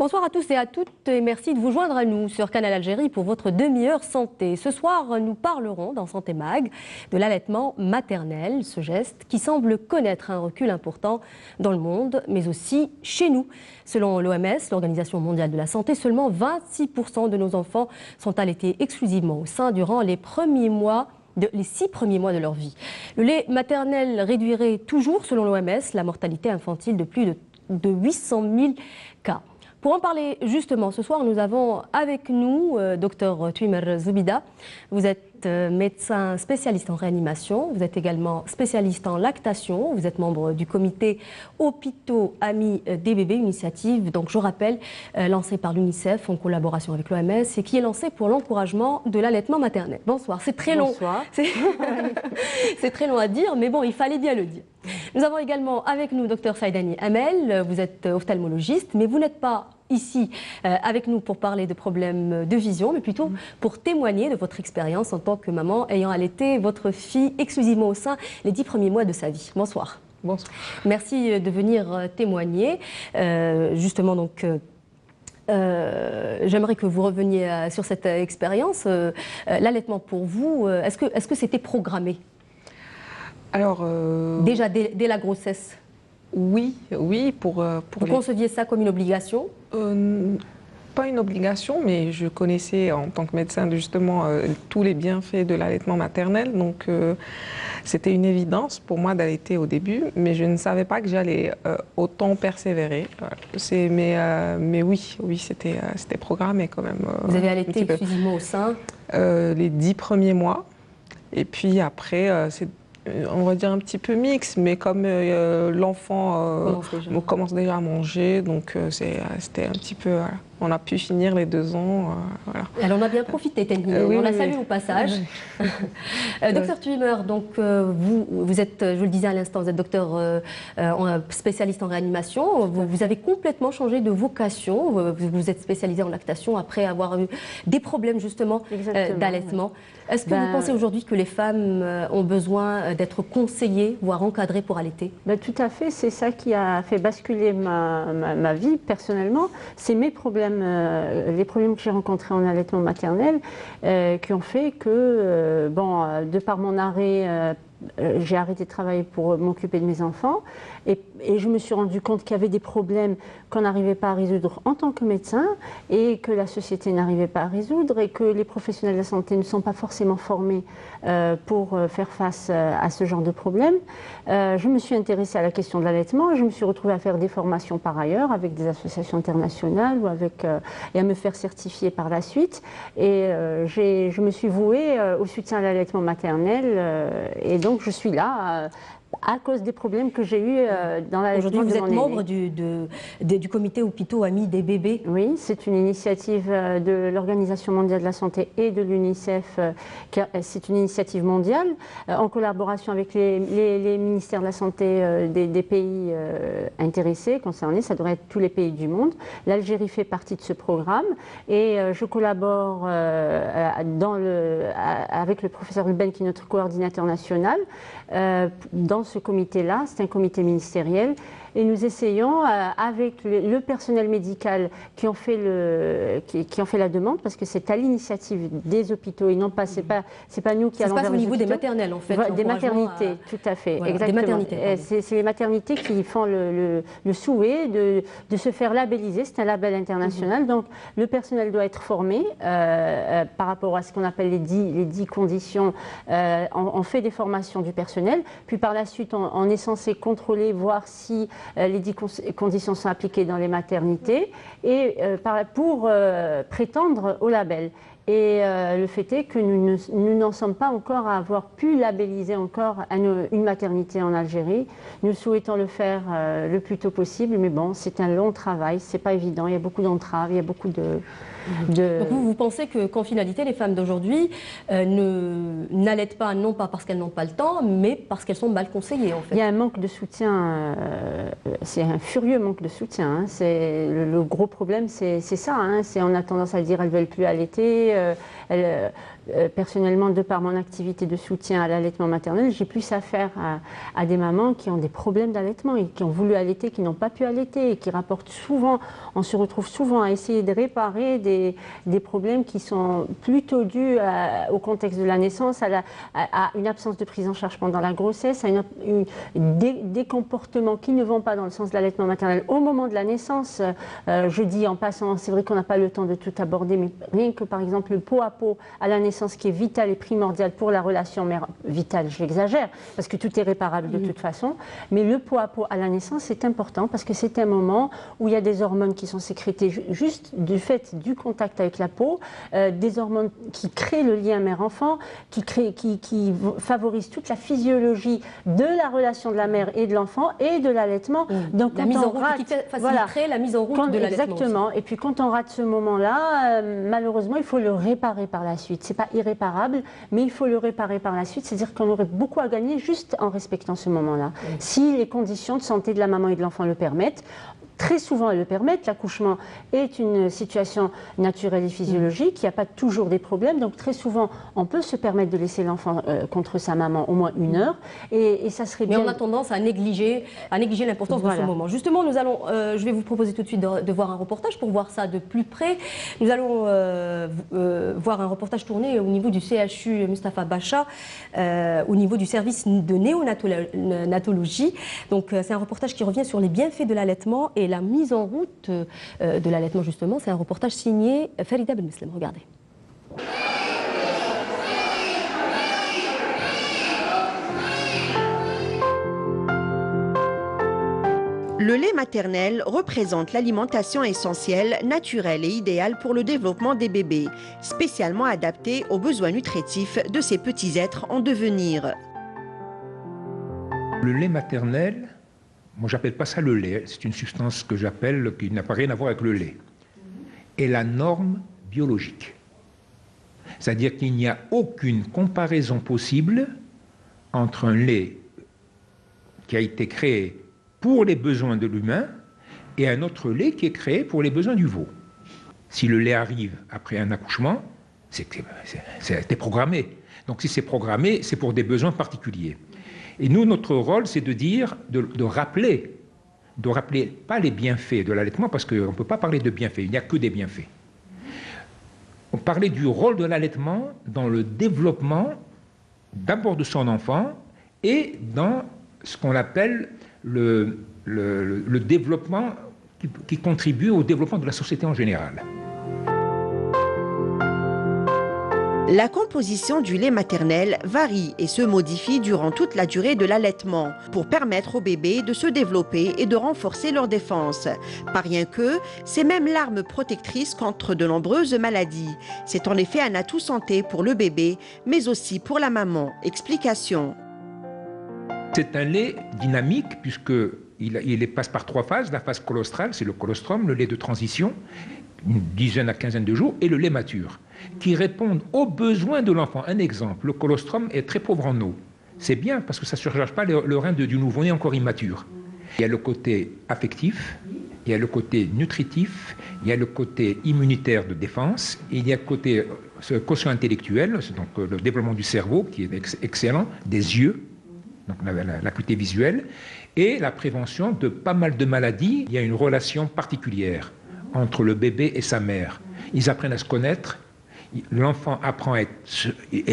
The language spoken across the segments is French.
Bonsoir à tous et à toutes et merci de vous joindre à nous sur Canal Algérie pour votre demi-heure santé. Ce soir, nous parlerons dans Santé Mag de l'allaitement maternel, ce geste qui semble connaître un recul important dans le monde, mais aussi chez nous. Selon l'OMS, l'Organisation mondiale de la santé, seulement 26% de nos enfants sont allaités exclusivement au sein durant les 6 premiers mois de leur vie. Le lait maternel réduirait toujours, selon l'OMS, la mortalité infantile de plus de 800 000 cas. Pour en parler justement, ce soir, nous avons avec nous Dr Tuimer Zoubida. Vous êtes médecin spécialiste en réanimation, vous êtes également spécialiste en lactation, vous êtes membre du comité Hôpitaux Amis des bébés, initiative, donc je rappelle, lancée par l'UNICEF en collaboration avec l'OMS et qui est lancée pour l'encouragement de l'allaitement maternel. Bonsoir, c'est très long. Bonsoir. C'est très long à dire, mais bon, il fallait bien le dire. Nous avons également avec nous Dr Saïdani Hamel, vous êtes ophtalmologiste, mais vous n'êtes pas ici avec nous pour parler de problèmes de vision, mais plutôt pour témoigner de votre expérience en tant que maman ayant allaité votre fille exclusivement au sein les 10 premiers mois de sa vie. Bonsoir. Bonsoir. Merci de venir témoigner. Justement, donc, j'aimerais que vous reveniez sur cette expérience. L'allaitement pour vous, est-ce que c'était programmé? Alors, déjà dès la grossesse? Oui. Vous conceviez ça comme une obligation? Pas une obligation, mais je connaissais en tant que médecin justement tous les bienfaits de l'allaitement maternel. Donc, c'était une évidence pour moi d'allaiter au début, mais je ne savais pas que j'allais autant persévérer. Mais oui, c'était programmé quand même. Vous avez allaité exclusivement au sein? Les 10 premiers mois. Et puis après, c'est on va dire un petit peu mix, mais comme l'enfant commence déjà à manger, donc c'était un petit peu... Voilà. On a pu finir les 2 ans. Voilà. Alors on a bien profité, oui, on la salue au passage. Docteur Tuimer, donc vous êtes, je le disais à l'instant, vous êtes docteur spécialiste en réanimation. Vous avez complètement changé de vocation. Vous êtes spécialisé en lactation après avoir eu des problèmes justement d'allaitement. Est-ce que vous pensez aujourd'hui que les femmes ont besoin d'être conseillées, voire encadrées pour allaiter? Tout à fait, c'est ça qui a fait basculer ma vie personnellement. C'est mes problèmes, les problèmes que j'ai rencontrés en allaitement maternel qui ont fait que, de par mon arrêt, j'ai arrêté de travailler pour m'occuper de mes enfants et je me suis rendu compte qu'il y avait des problèmes qu'on n'arrivait pas à résoudre en tant que médecin et que la société n'arrivait pas à résoudre et que les professionnels de la santé ne sont pas forcément formés pour faire face à ce genre de problème. Je me suis intéressée à la question de l'allaitement, je me suis retrouvée à faire des formations par ailleurs avec des associations internationales ou et à me faire certifier par la suite et je me suis vouée au soutien à l'allaitement maternel et donc je suis là à cause des problèmes que j'ai eus dans la Aujourd'hui, vous êtes membre du comité Hôpitaux Amis des bébés. Oui, c'est une initiative de l'Organisation mondiale de la santé et de l'UNICEF. C'est une initiative mondiale en collaboration avec les ministères de la santé des pays intéressés, concernés. Ça devrait être tous les pays du monde. L'Algérie fait partie de ce programme et je collabore avec le professeur Ruben, qui est notre coordinateur national, dans ce comité-là. C'est un comité ministériel et nous essayons avec le personnel médical qui ont fait la demande, parce que c'est à l'initiative des hôpitaux et non pas, c'est pas nous qui allons vers les hôpitaux. Ça se passe au niveau des maternelles en fait. Des maternités, tout à fait, voilà, exactement. C'est les maternités qui font le souhait de se faire labelliser, c'est un label international, donc le personnel doit être formé par rapport à ce qu'on appelle les 10 conditions. On fait des formations du personnel, puis par la suite on est censé contrôler, voir si les 10 conditions sont appliquées dans les maternités et pour prétendre au label. Et le fait est que nous n'en sommes pas encore à avoir pu labelliser encore une maternité en Algérie. Nous souhaitons le faire le plus tôt possible, mais bon, c'est un long travail, c'est pas évident, il y a beaucoup d'entraves, il y a beaucoup de... Donc vous pensez qu'en finalité, les femmes d'aujourd'hui n'allaitent pas, non pas parce qu'elles n'ont pas le temps, mais parce qu'elles sont mal conseillées en fait? Il y a un manque de soutien, c'est un furieux manque de soutien. Hein. Le gros problème, c'est ça. Hein. On a tendance à dire qu'elles ne veulent plus allaiter. personnellement, de par mon activité de soutien à l'allaitement maternel, j'ai plus affaire à des mamans qui ont des problèmes d'allaitement et qui ont voulu allaiter, qui n'ont pas pu allaiter et qui rapportent souvent, on se retrouve souvent à essayer de réparer des problèmes qui sont plutôt dus au contexte de la naissance, à une absence de prise en charge pendant la grossesse, à des comportements qui ne vont pas dans le sens de l'allaitement maternel au moment de la naissance. Je dis en passant, c'est vrai qu'on n'a pas le temps de tout aborder, mais rien que par exemple le pot à pot à la naissance qui est vital et primordial pour la relation mère vitale, j'exagère, parce que tout est réparable de toute façon, mais le pot à pot à la naissance c'est important parce que c'est un moment où il y a des hormones qui sont sécrétées juste du fait du contact avec la peau, des hormones qui créent le lien mère-enfant, qui favorisent toute la physiologie de la relation de la mère et de l'enfant et de l'allaitement. Donc la mise en route qui faciliterait la mise en route de l'allaitement. Exactement. Aussi. Et puis quand on rate ce moment-là, malheureusement, il faut le réparer par la suite. C'est pas irréparable, mais il faut le réparer par la suite. C'est-à-dire qu'on aurait beaucoup à gagner juste en respectant ce moment-là. Si les conditions de santé de la maman et de l'enfant le permettent. Très souvent, elles le permettent. L'accouchement est une situation naturelle et physiologique. Il n'y a pas toujours des problèmes. Donc, très souvent, on peut se permettre de laisser l'enfant contre sa maman au moins 1 heure. Et ça serait bien. Mais on a tendance à négliger l'importance de ce moment. Justement, nous allons, je vais vous proposer tout de suite de voir un reportage pour voir ça de plus près. Nous allons voir un reportage tourné au niveau du CHU Mustapha Bacha, au niveau du service de néonatologie. Donc, c'est un reportage qui revient sur les bienfaits de l'allaitement et la mise en route de l'allaitement, justement. C'est un reportage signé Farida Ben Muslim. Regardez. Le lait maternel représente l'alimentation essentielle, naturelle et idéale pour le développement des bébés, spécialement adaptée aux besoins nutritifs de ces petits êtres en devenir. Le lait maternel, moi j'appelle pas ça le lait, c'est une substance que j'appelle, qui n'a pas rien à voir avec le lait, est la norme biologique. C'est-à-dire qu'il n'y a aucune comparaison possible entre un lait qui a été créé pour les besoins de l'humain et un autre lait qui est créé pour les besoins du veau. Si le lait arrive après un accouchement, c'est programmé. Donc si c'est programmé, c'est pour des besoins particuliers. Et nous, notre rôle, c'est de dire, de rappeler pas les bienfaits de l'allaitement, parce qu'on ne peut pas parler de bienfaits, il n'y a que des bienfaits. On parlait du rôle de l'allaitement dans le développement d'abord de son enfant et dans ce qu'on appelle le développement qui contribue au développement de la société en général. La composition du lait maternel varie et se modifie durant toute la durée de l'allaitement pour permettre aux bébés de se développer et de renforcer leur défense. Pas rien que, c'est même l'arme protectrice contre de nombreuses maladies. C'est en effet un atout santé pour le bébé, mais aussi pour la maman. Explication. C'est un lait dynamique puisqu'il passe par 3 phases. La phase colostrale, c'est le colostrum, le lait de transition, une dizaine à quinzaine de jours, et le lait mature, qui répondent aux besoins de l'enfant. Un exemple, le colostrum est très pauvre en eau. C'est bien parce que ça ne surcharge pas le rein du nouveau-né encore immature. Il y a le côté affectif, il y a le côté nutritif, il y a le côté immunitaire de défense, et il y a le côté quotient intellectuel, donc le développement du cerveau qui est excellent, des yeux, donc l'acuité visuelle, et la prévention de pas mal de maladies. Il y a une relation particulière entre le bébé et sa mère. Ils apprennent à se connaître, l'enfant apprend et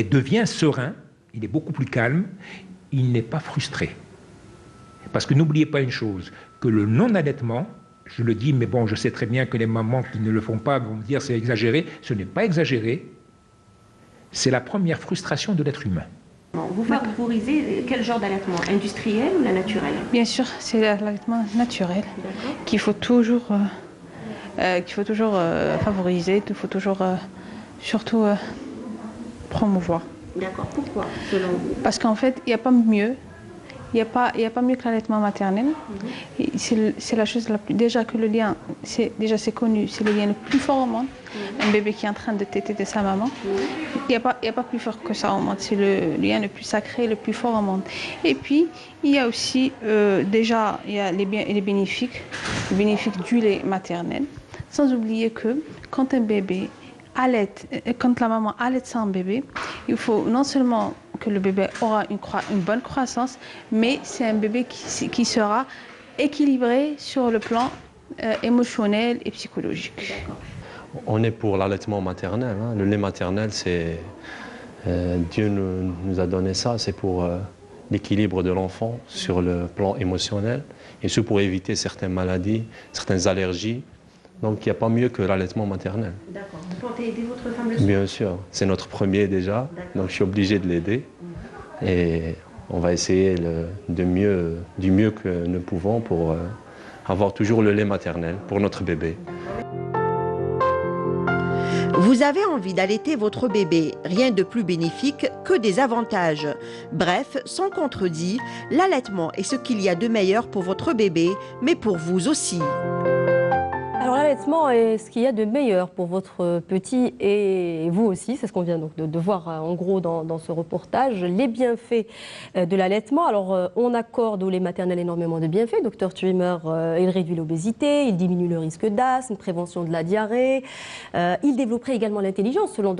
devient serein, il est beaucoup plus calme, il n'est pas frustré. Parce que n'oubliez pas une chose, que le non-allaitement, je le dis, mais bon, je sais très bien que les mamans qui ne le font pas vont me dire c'est exagéré, ce n'est pas exagéré, c'est la première frustration de l'être humain. Vous favorisez quel genre d'allaitement? Industriel ou la naturelle? Bien sûr, c'est l'allaitement naturel qu'il faut toujours favoriser, qu'il faut toujours surtout promouvoir. D'accord. Pourquoi, selon vous? Parce qu'en fait, il n'y a pas mieux. Il n'y a pas mieux que l'allaitement maternel. C'est la chose la plus... Déjà que le lien, c'est connu, c'est le lien le plus fort au monde. Un bébé qui est en train de téter de sa maman. Il n'y a pas plus fort que ça au monde. C'est le lien le plus sacré, le plus fort au monde. Et puis, il y a aussi, déjà, il y a les bénéfiques du lait maternel. Sans oublier que quand un bébé quand la maman allaite son bébé, il faut non seulement que le bébé aura une bonne croissance, mais c'est un bébé qui sera équilibré sur le plan émotionnel et psychologique. On est pour l'allaitement maternel. Hein. Le lait maternel, c'est Dieu nous a donné ça, c'est pour l'équilibre de l'enfant sur le plan émotionnel et c'est pour éviter certaines maladies, certaines allergies. Donc il n'y a pas mieux que l'allaitement maternel. D'accord. Vous comptez aider votre femme le soir? Bien sûr, c'est notre premier déjà, donc je suis obligé de l'aider. Et on va essayer du mieux que nous pouvons pour avoir toujours le lait maternel pour notre bébé. Vous avez envie d'allaiter votre bébé, rien de plus bénéfique que des avantages. Bref, sans contredit, l'allaitement est ce qu'il y a de meilleur pour votre bébé, mais pour vous aussi. Alors l'allaitement est ce qu'il y a de meilleur pour votre petit et vous aussi, c'est ce qu'on vient donc de voir en gros dans ce reportage, les bienfaits de l'allaitement. Alors on accorde au lait maternel énormément de bienfaits, Dr Twimer, il réduit l'obésité, il diminue le risque d'asthme, prévention de la diarrhée, il développerait également l'intelligence selon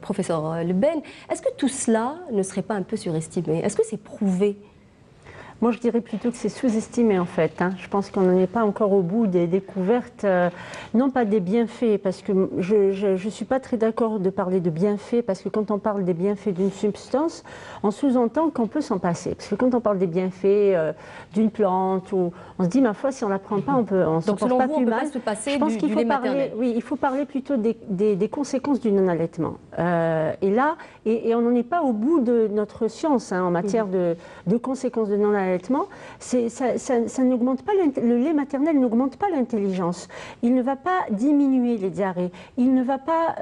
professeur Le Ben. Est-ce que tout cela ne serait pas un peu surestimé? Est-ce que c'est prouvé? Moi, je dirais plutôt que c'est sous-estimé en fait. Je pense qu'on n'en est pas encore au bout des découvertes, non pas des bienfaits, parce que je ne suis pas très d'accord de parler de bienfaits, parce que quand on parle des bienfaits d'une substance, on sous-entend qu'on peut s'en passer. Parce que quand on parle des bienfaits d'une plante, on se dit, ma foi, si on ne la prend pas, on ne se porte pas plus mal. Se passer je pense qu'il faut parler, oui, il faut parler plutôt des conséquences du non-allaitement. Et on n'en est pas au bout de notre science en matière de conséquences de non-allaitement. Ça n'augmente pas le lait maternel n'augmente pas l'intelligence. Il ne va pas diminuer les diarrhées. Il ne va pas.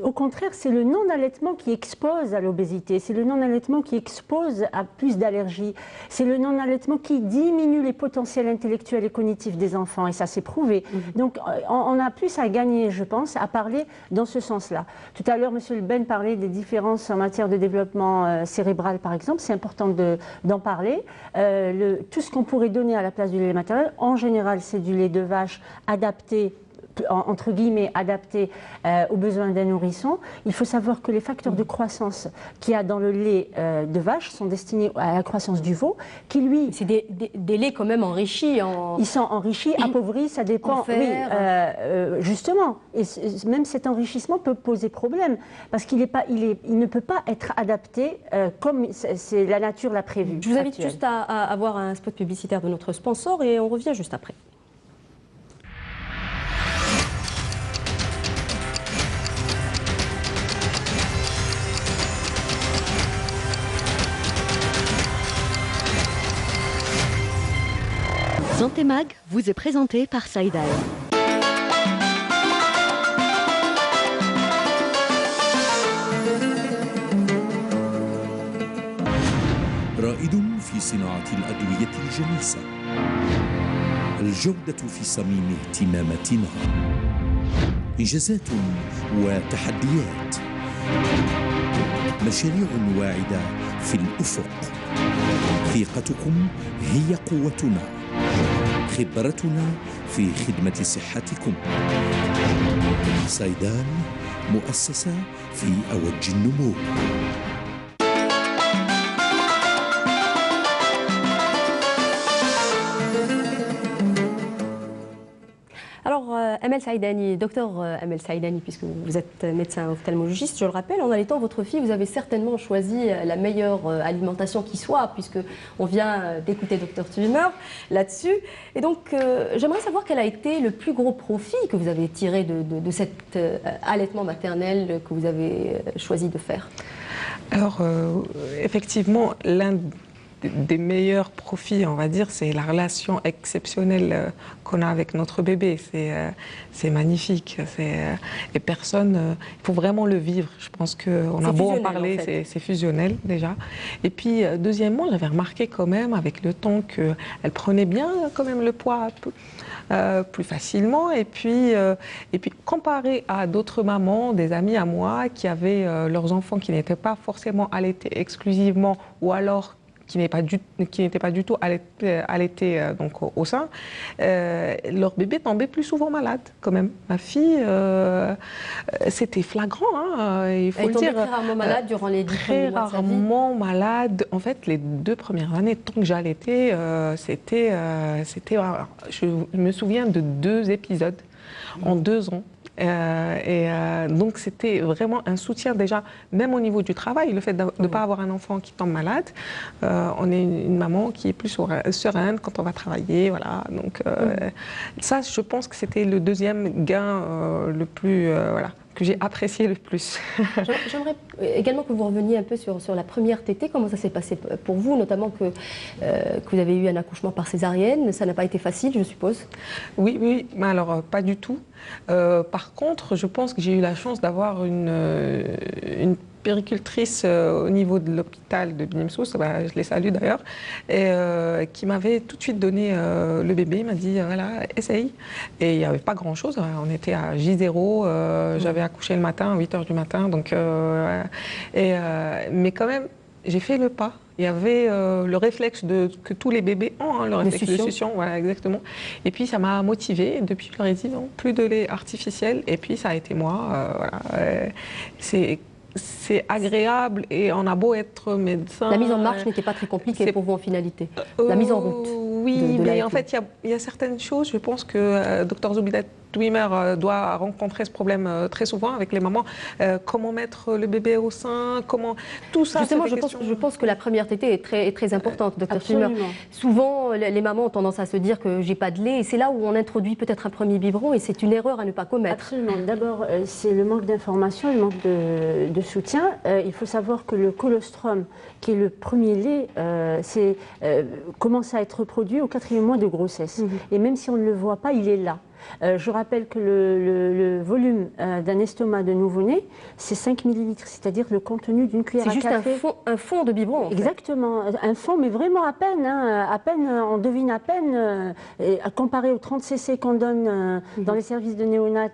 Au contraire, c'est le non-allaitement qui expose à l'obésité. C'est le non-allaitement qui expose à plus d'allergies. C'est le non-allaitement qui diminue les potentiels intellectuels et cognitifs des enfants. Et ça, c'est prouvé. Donc, on a plus à gagner, je pense, à parler dans ce sens-là. Tout à l'heure, M. Le Ben parlait des différences en matière de développement cérébral, par exemple. C'est important d'en parler. Tout ce qu'on pourrait donner à la place du lait maternel, en général, c'est du lait de vache adapté, entre guillemets, adapté aux besoins d'un nourrisson. Il faut savoir que les facteurs de croissance qu'il y a dans le lait de vache sont destinés à la croissance du veau, qui lui... C'est des laits quand même enrichis en... Ils sont enrichis, appauvris, ça dépend... En fer. Oui, justement. Et même cet enrichissement peut poser problème, parce qu'il ne peut pas être adapté comme c'est la nature l'a prévu. Je vous invite juste à avoir un spot publicitaire de notre sponsor et on revient juste après. Santé Mag vous est présenté par Saïdaï. رائد في صناعة الأدوية الجليسة، الجودة في صميم اهتماماتنا، إنجازات وتحديات، مشاريع واعدة في الأفق. ثقتكم هي قوتنا، خبرتنا في خدمة صحتكم. سايدان، مؤسسة في أوج النمو. Alors, Amel Saïdani, docteur Amel Saïdani, puisque vous êtes médecin ophtalmologiste, je le rappelle, en allaitant votre fille, vous avez certainement choisi la meilleure alimentation qui soit, puisqu'on vient d'écouter docteur Twimer là-dessus. Et donc, j'aimerais savoir quel a été le plus gros profit que vous avez tiré de cet allaitement maternel que vous avez choisi de faire. Alors, effectivement, l'un des meilleurs profits, on va dire, c'est la relation exceptionnelle qu'on a avec notre bébé. C'est magnifique. Et personne, il faut vraiment le vivre. Je pense qu'on a beau en parler, en fait. C'est fusionnel déjà. Et puis, deuxièmement, j'avais remarqué quand même avec le temps qu'elle prenait bien quand même le poids plus facilement. Et puis comparé à d'autres mamans, des amies à moi, qui avaient leurs enfants qui n'étaient pas forcément allaités exclusivement ou alors qui n'étaient pas du tout allaités donc au sein, leur bébé tombait plus souvent malade quand même. Ma fille, c'était flagrant, hein, il faut le dire. Elle tombait très rarement malade durant les 10 premiers mois de sa vie. Très rarement malade. En fait, les 2 premières années, tant que j'allaitais, je me souviens de 2 épisodes en 2 ans. Donc c'était vraiment un soutien déjà, même au niveau du travail, le fait de ne pas avoir un enfant qui tombe malade. On est une maman qui est plus sereine quand on va travailler, voilà. Donc ça, je pense que c'était le deuxième gain le plus, voilà, que j'ai apprécié le plus. J'aimerais également que vous reveniez un peu sur la première tétée. Comment ça s'est passé pour vous, notamment que vous avez eu un accouchement par césarienne. Ça n'a pas été facile, je suppose? Oui, mais alors pas du tout. Par contre, je pense que j'ai eu la chance d'avoir une péricultrice au niveau de l'hôpital de Binimsous, je les salue d'ailleurs, et qui m'avait tout de suite donné le bébé, m'a dit voilà, essaye. Et il n'y avait pas grand chose, on était à J0, j'avais accouché le matin, à 8h du matin, donc, mais quand même, j'ai fait le pas. Il y avait le réflexe que tous les bébés ont, hein, le réflexe de succion, voilà, exactement. Et puis ça m'a motivée. Depuis, je leur ai dit non, plus de lait artificiel. Et puis ça a été moi. Voilà. C'est agréable et on a beau être médecin. La mise en marche n'était pas très compliquée pour vous en finalité. La mise en route. Oui, mais en fait, il y a certaines choses. Je pense que Dr Zoubidat Douimer doit rencontrer ce problème très souvent avec les mamans. Comment mettre le bébé au sein, comment tout ça. Justement, je pense que la première tétée est très importante, Dr Douimer. Souvent, les mamans ont tendance à se dire que j'ai pas de lait, et c'est là où on introduit peut-être un premier biberon, et c'est une erreur à ne pas commettre. Absolument. D'abord, c'est le manque d'information, le manque de soutien. Il faut savoir que le colostrum, qui est le premier lait, commence à être produit au 4e mois de grossesse. Et même si on ne le voit pas, il est là. Je rappelle que le volume d'un estomac de nouveau-né, c'est 5 ml, c'est-à-dire le contenu d'une cuillère à café. C'est juste un fond de biberon. Exactement, un fond, mais vraiment à peine. Hein, on devine à peine, comparé aux 30 cc qu'on donne dans les services de néonat,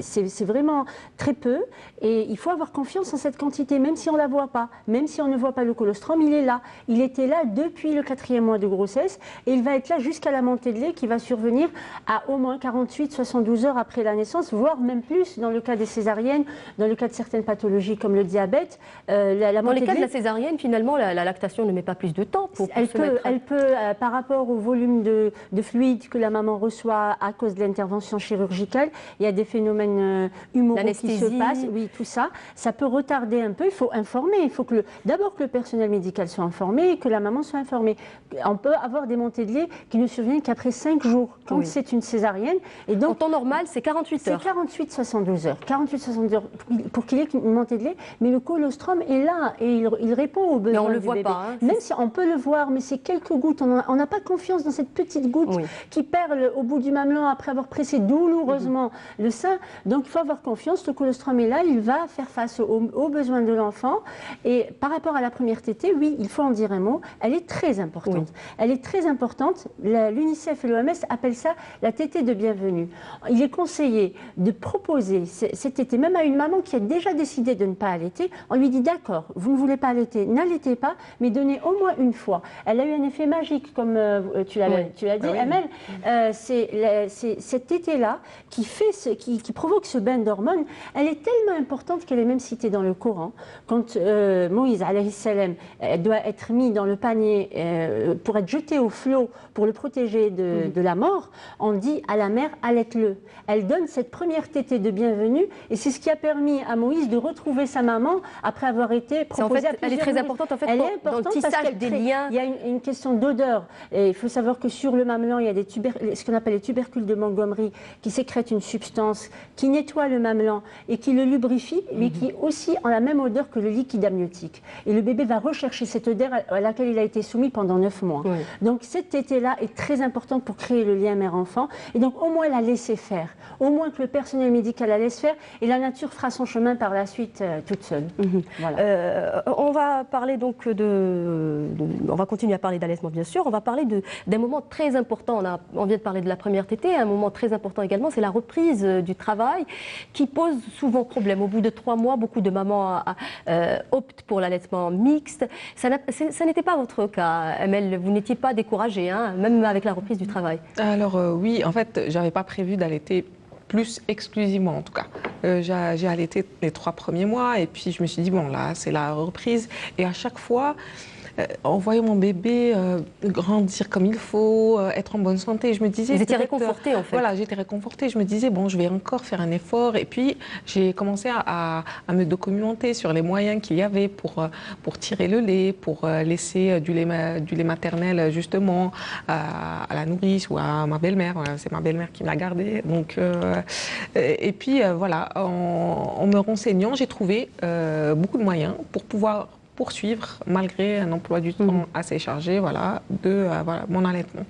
c'est vraiment très peu. Et il faut avoir confiance en cette quantité, même si on ne la voit pas, même si on ne voit pas le colostrum, il est là. Il était là depuis le 4e mois de grossesse, et il va être là jusqu'à la montée de lait qui va survenir à au moins 48-72 heures après la naissance, voire même plus dans le cas des césariennes, dans le cas de certaines pathologies comme le diabète. Dans les cas de la césarienne, finalement, la lactation ne met pas plus de temps pour se mettre... Elle peut, par rapport au volume de fluide que la maman reçoit à cause de l'intervention chirurgicale, il y a des phénomènes humoraux qui se passent, oui, tout ça. Ça peut retarder un peu, il faut informer, il faut d'abord que le personnel médical soit informé et que la maman soit informée. On peut avoir des montées de lait qui ne surviennent qu'après 5 jours. Quand c'est une césarienne. Et donc, en temps normal, c'est 48 heures. C'est 48-72 heures. 48-72 heures pour qu'il y ait une montée de lait. Mais le colostrum est là et il répond aux besoins. Mais on ne le du voit bébé. pas. Hein, même si on peut le voir, mais c'est quelques gouttes. On n'a pas confiance dans cette petite goutte qui perle au bout du mamelon après avoir pressé douloureusement le sein. Donc il faut avoir confiance. Le colostrum est là. Il va faire face aux besoins de l'enfant. Et par rapport à la première tétée, oui, il faut en dire un mot. Elle est très importante. Elle est très importante. L'UNICEF et l'OMS appellent ça la tétée de bienvenue. Il est conseillé de proposer cette tétée, même à une maman qui a déjà décidé de ne pas allaiter, on lui dit d'accord, vous ne voulez pas allaiter, n'allaitez pas, mais donnez au moins une fois. Elle a eu un effet magique, comme tu l'as dit, Amel. C'est cette tétée-là qui provoque ce bain d'hormones. Elle est tellement importante qu'elle est même citée dans le Coran. Quand Moïse, alayhi salam, doit être mis dans le panier pour être jeté au flot, pour le protéger de la mort, on dit à la mère, allaite-le. Elle donne cette première tétée de bienvenue et c'est ce qui a permis à Moïse de retrouver sa maman après avoir été proposée à plusieurs Elle est très importante en fait dans le tissage des liens. Il y a une question d'odeur. Il faut savoir que sur le mamelon, il y a ce qu'on appelle les tubercules de Montgomery qui sécrètent une substance qui nettoie le mamelon et qui le lubrifie, mais qui aussi ont la même odeur que le liquide amniotique. Et le bébé va rechercher cette odeur à laquelle il a été soumis pendant 9 mois. Donc cette tétée-là est très importante pour créer le lien mère premier enfant. Et donc, au moins la laisser faire. Au moins que le personnel médical la laisse faire et la nature fera son chemin par la suite toute seule. Voilà. On va parler donc on va continuer à parler d'allaitement, bien sûr. On va parler d'un moment très important. On vient de parler de la première tétée. Un moment très important également, c'est la reprise du travail qui pose souvent problème. Au bout de 3 mois, beaucoup de mamans optent pour l'allaitement mixte. Ça n'était pas votre cas, Amel. Vous n'étiez pas découragée, hein, même avec la reprise du travail. Alors oui, en fait, j'avais pas prévu d'allaiter plus exclusivement en tout cas. J'ai allaité les 3 premiers mois et puis je me suis dit, bon là, c'est la reprise. Et à chaque fois, en voyant mon bébé grandir comme il faut, être en bonne santé, je me disais... Vous étiez réconfortée en fait. Voilà, j'étais réconfortée. Je me disais, bon, je vais encore faire un effort. Et puis, j'ai commencé à me documenter sur les moyens qu'il y avait pour tirer le lait, pour laisser du lait maternel justement à la nourrice ou à ma belle-mère. Voilà, c'est ma belle-mère qui me l'a gardé. Donc, et puis, voilà, en me renseignant, j'ai trouvé beaucoup de moyens pour pouvoir poursuivre malgré un emploi du temps assez chargé, voilà, voilà, mon allaitement.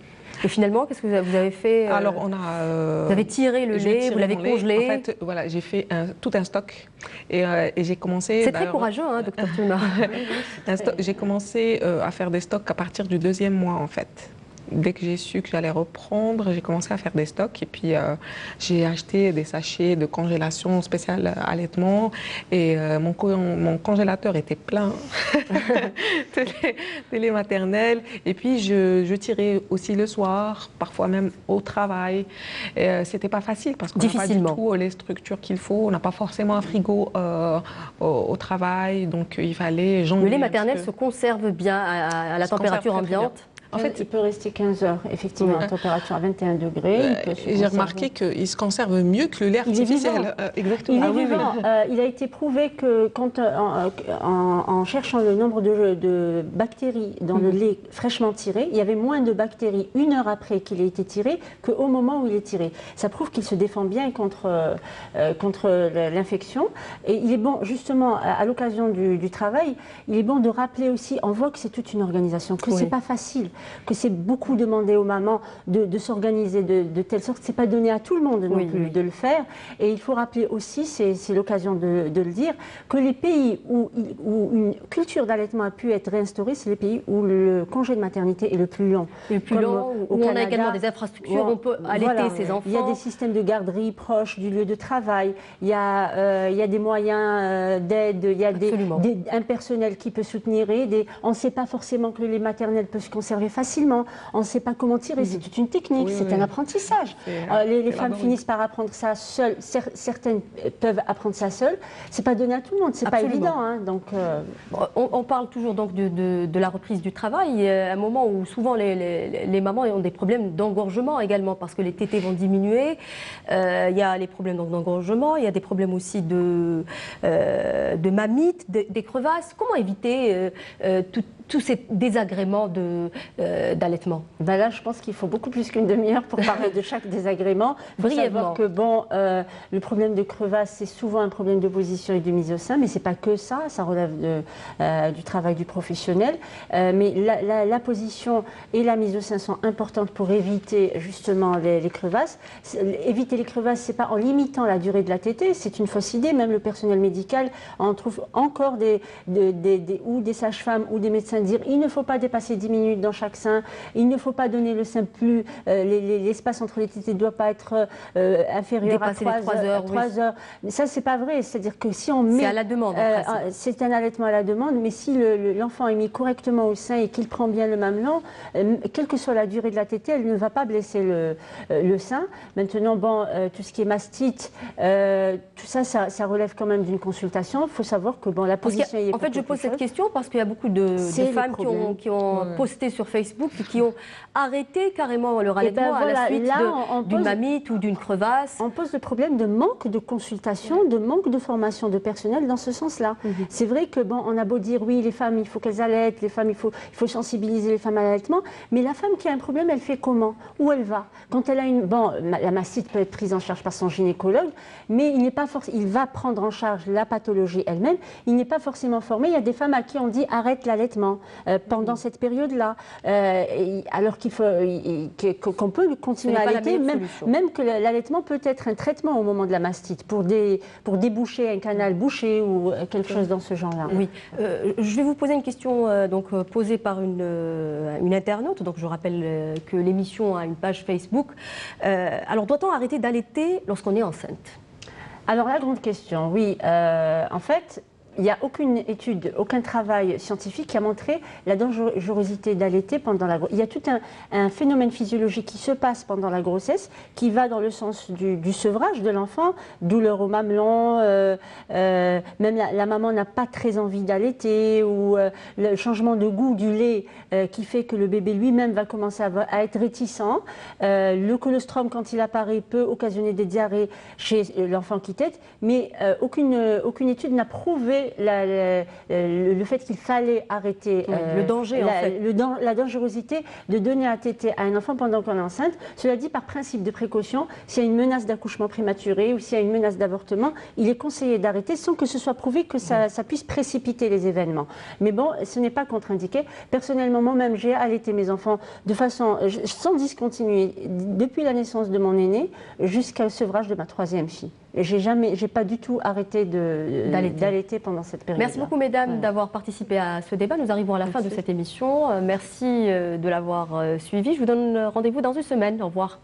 Et finalement, qu'est-ce que vous avez fait Alors, vous avez tiré le lait, vous l'avez congelé. En fait, voilà, j'ai fait tout un stock et j'ai commencé... C'est très courageux, hein, docteur Tulma. J'ai commencé à faire des stocks à partir du 2e mois, en fait. Dès que j'ai su que j'allais reprendre, j'ai commencé à faire des stocks et puis j'ai acheté des sachets de congélation spéciale allaitement et mon congélateur était plein de lait maternel et puis je tirais aussi le soir, parfois même au travail. C'était pas facile parce qu'on n'a pas du tout les structures qu'il faut, on n'a pas forcément un frigo au travail, donc il fallait jongler. Le lait maternel se conserve bien à la température ambiante. En fait, il peut rester 15 heures, effectivement, à température à 21 degrés. J'ai remarqué qu'il se conserve mieux que le lait artificiel. Exactement. Il est vivant. Il a été prouvé que quand, en cherchant le nombre de bactéries dans le lait fraîchement tiré, il y avait moins de bactéries 1 heure après qu'il ait été tiré qu'au moment où il est tiré. Ça prouve qu'il se défend bien contre l'infection. Et il est bon, justement, à l'occasion du travail, il est bon de rappeler aussi, on voit que c'est toute une organisation, que c'est pas facile, que c'est beaucoup demandé aux mamans de s'organiser de telle sorte que c'est pas donné à tout le monde non plus de le faire. Et il faut rappeler aussi, c'est l'occasion de le dire, que les pays où une culture d'allaitement a pu être réinstaurée, c'est les pays où le congé de maternité est le plus long. Le plus long, où on a également des infrastructures, on peut allaiter ses enfants. Il y a des systèmes de garderie proches du lieu de travail, il y a des moyens d'aide, il y a un personnel qui peut soutenir, on ne sait pas forcément que le lait maternel peut se conserver facilement, on ne sait pas comment tirer, c'est toute une technique, c'est un apprentissage. Les femmes finissent par apprendre ça seules, certaines peuvent apprendre ça seules, c'est pas donné à tout le monde, c'est pas évident. Hein, donc, on parle toujours donc de la reprise du travail, il y a un moment où souvent les mamans ont des problèmes d'engorgement également, parce que les tétées vont diminuer, il y a les problèmes d'engorgement, il y a des problèmes aussi de mammites, des crevasses. Comment éviter tous ces désagréments d'allaitement? Ben là, je pense qu'il faut beaucoup plus qu'une demi-heure pour parler de chaque désagrément. Brièvement. Que le problème de crevasse, c'est souvent un problème de position et de mise au sein, mais c'est pas que ça, ça relève du travail du professionnel. Mais la position et la mise au sein sont importantes pour éviter justement les crevasses. Éviter les crevasses, c'est pas en limitant la durée de la tétée, c'est une fausse idée. Même le personnel médical en trouve encore ou des sages-femmes ou des médecins dire il ne faut pas dépasser 10 minutes dans chaque sein, il ne faut pas donner le sein plus, l'espace entre les tétés ne doit pas être inférieur à 3 heures. Mais ça, c'est pas vrai. C'est-à-dire que si on met... C'est à la demande, c'est un allaitement à la demande, mais si l'enfant est mis correctement au sein et qu'il prend bien le mamelon, quelle que soit la durée de la tétée, elle ne va pas blesser le sein. Maintenant, tout ce qui est mastite, tout ça relève quand même d'une consultation. Il faut savoir que la position... En fait, je pose cette question parce qu'il y a beaucoup de femmes qui ont posté sur Facebook et qui ont arrêté carrément leur allaitement à la suite d'une mamite ou d'une crevasse. On pose le problème de manque de consultation, de manque de formation de personnel dans ce sens-là. C'est vrai que on a beau dire oui, les femmes, il faut qu'elles allaitent, les femmes, il faut sensibiliser les femmes à l'allaitement, mais la femme qui a un problème, elle fait comment? Où elle va? Quand elle a la mastite peut être prise en charge par son gynécologue, mais il va prendre en charge la pathologie elle-même, il n'est pas forcément formé. Il y a des femmes à qui on dit arrête l'allaitement. l'allaitement pendant cette période-là, alors qu'on peut continuer à allaiter, même que l'allaitement peut être un traitement au moment de la mastite pour déboucher un canal bouché ou quelque chose dans ce genre-là. Oui, je vais vous poser une question posée par une internaute. Donc je rappelle que l'émission a une page Facebook. Alors doit-on arrêter d'allaiter lorsqu'on est enceinte? Alors la grande question, oui. En fait, il n'y a aucune étude, aucun travail scientifique qui a montré la dangerosité d'allaiter pendant la grossesse. Il y a tout un phénomène physiologique qui se passe pendant la grossesse, qui va dans le sens du sevrage de l'enfant, douleur au mamelon, même la maman n'a pas très envie d'allaiter, ou le changement de goût du lait qui fait que le bébé lui-même va commencer à être réticent. Le colostrum, quand il apparaît, peut occasionner des diarrhées chez l'enfant qui tète, mais aucune étude n'a prouvé le fait qu'il fallait arrêter le danger, en fait. La dangerosité de donner à téter à un enfant pendant qu'on est enceinte. Cela dit, par principe de précaution, s'il y a une menace d'accouchement prématuré ou s'il y a une menace d'avortement, il est conseillé d'arrêter sans que ce soit prouvé que ça puisse précipiter les événements. Mais bon, ce n'est pas contre-indiqué. Personnellement, moi-même, j'ai allaité mes enfants de façon sans discontinuer depuis la naissance de mon aîné jusqu'au sevrage de ma 3e fille. J'ai pas du tout arrêté d'allaiter pendant cette période. Merci beaucoup, mesdames, d'avoir participé à ce débat. Nous arrivons à la fin de cette émission. Merci de l'avoir suivi. Je vous donne rendez-vous dans une semaine. Au revoir.